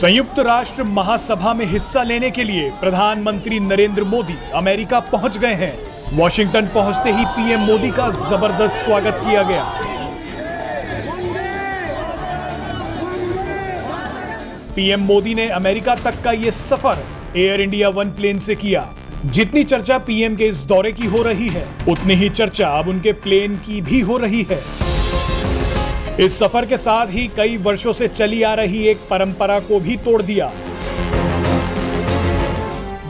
संयुक्त राष्ट्र महासभा में हिस्सा लेने के लिए प्रधानमंत्री नरेंद्र मोदी अमेरिका पहुंच गए हैं। वॉशिंगटन पहुंचते ही पीएम मोदी का जबरदस्त स्वागत किया गया। पीएम मोदी ने अमेरिका तक का यह सफर एयर इंडिया वन प्लेन से किया। जितनी चर्चा पीएम के इस दौरे की हो रही है, उतनी ही चर्चा अब उनके प्लेन की भी हो रही है। इस सफर के साथ ही कई वर्षों से चली आ रही एक परंपरा को भी तोड़ दिया।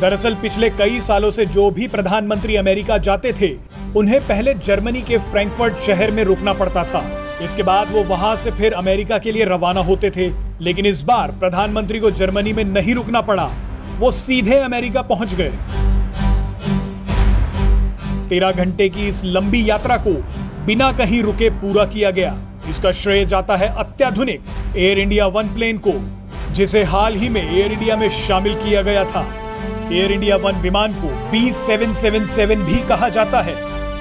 दरअसल पिछले कई सालों से जो भी प्रधानमंत्री अमेरिका जाते थे, उन्हें पहले जर्मनी के फ्रैंकफर्ट शहर में रुकना पड़ता था। इसके बाद वो वहां से फिर अमेरिका के लिए रवाना होते थे। लेकिन इस बार प्रधानमंत्री को जर्मनी में नहीं रुकना पड़ा, वो सीधे अमेरिका पहुंच गए। 13 घंटे की इस लंबी यात्रा को बिना कहीं रुके पूरा किया गया। इसका श्रेय जाता है अत्याधुनिक एयर इंडिया वन प्लेन को, जिसे हाल ही में एयर इंडिया में शामिल किया गया था। एयर इंडिया वन विमान को B777 भी कहा जाता है।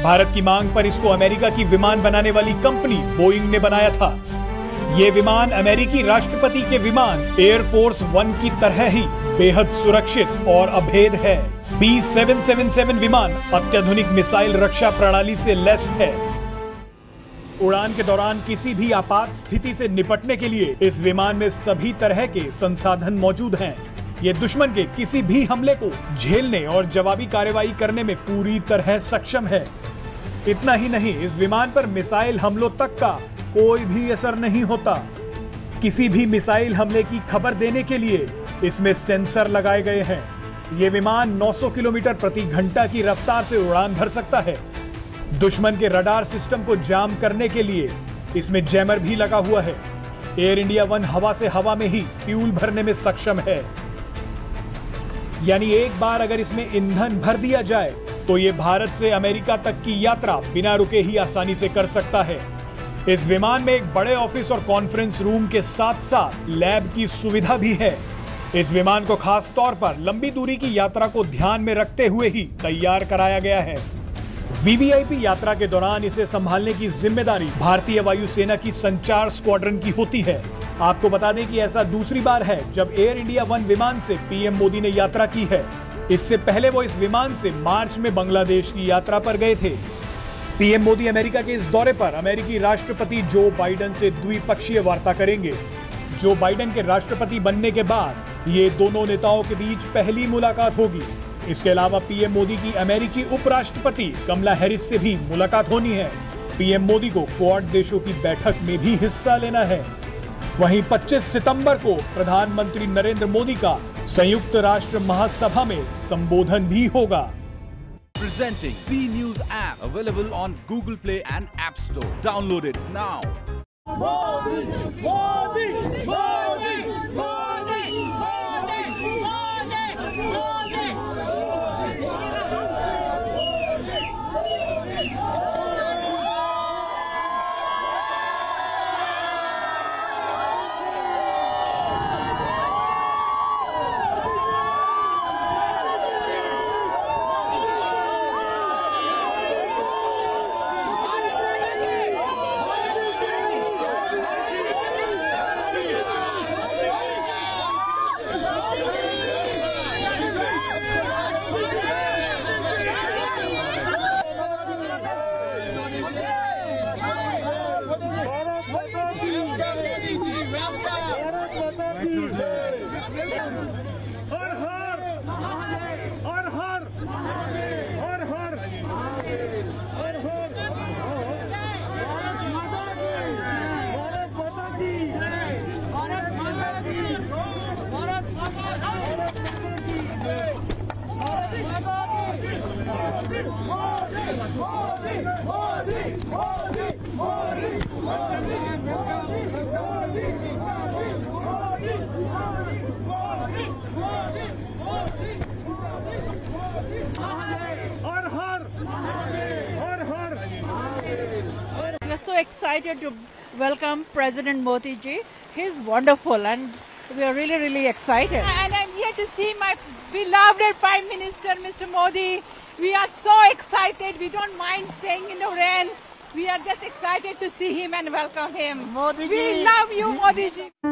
भारत की मांग पर इसको अमेरिका की विमान बनाने वाली कंपनी बोइंग ने बनाया था। ये विमान अमेरिकी राष्ट्रपति के विमान एयरफोर्स वन की तरह ही बेहद सुरक्षित और अभेद है। B777 विमान अत्याधुनिक मिसाइल रक्षा प्रणाली से लैस है। उड़ान के दौरान किसी भी आपात स्थिति से निपटने के लिए इस विमान में सभी तरह के संसाधन मौजूद हैं। ये दुश्मन के किसी भी हमले को झेलने और जवाबी कार्रवाई करने में पूरी तरह सक्षम है। इतना ही नहीं, इस विमान पर मिसाइल हमलों तक का कोई भी असर नहीं होता। किसी भी मिसाइल हमले की खबर देने के लिए इसमें सेंसर लगाए गए हैं। ये विमान 900 किलोमीटर प्रति घंटा की रफ्तार से उड़ान भर सकता है। दुश्मन के रडार सिस्टम को जाम करने के लिए इसमें जैमर भी लगा हुआ है। एयर इंडिया वन हवा से हवा में ही फ्यूल भरने में सक्षम है। यानी एक बार अगर इसमें ईंधन भर दिया जाए तो ये भारत से अमेरिका तक की यात्रा बिना रुके ही आसानी से कर सकता है। इस विमान में एक बड़े ऑफिस और कॉन्फ्रेंस रूम के साथ साथ लैब की सुविधा भी है। इस विमान को खास तौर पर लंबी दूरी की यात्रा को ध्यान में रखते हुए ही तैयार कराया गया है। वीवीआईपी यात्रा के दौरान इसे संभालने की जिम्मेदारी भारतीय वायुसेना की संचार स्क्वाड्रन की होती है। आपको बता दें कि ऐसा दूसरी बार है जब एयर इंडिया वन विमान से पीएम मोदी ने यात्रा की है। इससे पहले वो इस विमान से मार्च में बांग्लादेश की यात्रा पर गए थे। पीएम मोदी अमेरिका के इस दौरे पर अमेरिकी राष्ट्रपति जो बाइडेन से द्विपक्षीय वार्ता करेंगे। जो बाइडेन के राष्ट्रपति बनने के बाद ये दोनों नेताओं के बीच पहली मुलाकात होगी। इसके अलावा पीएम मोदी की अमेरिकी उपराष्ट्रपति कमला हैरिस से भी मुलाकात होनी है। पीएम मोदी को क्वाड देशों की बैठक में भी हिस्सा लेना है। वहीं 25 सितंबर को प्रधानमंत्री नरेंद्र मोदी का संयुक्त राष्ट्र महासभा में संबोधन भी होगा। Presenting B News app available on Google Play and App Store. Download it now. Modi, Modi, Modi, Modi, Modi, Modi, Modi. We are so excited to welcome President Modi ji. He's wonderful and we are really excited. And I'm here to see my beloved Prime Minister, Mr. Modi. We are so excited. We don't mind staying in the rain. We are just excited to see him and welcome him. Modi ji. We love you, Modi ji.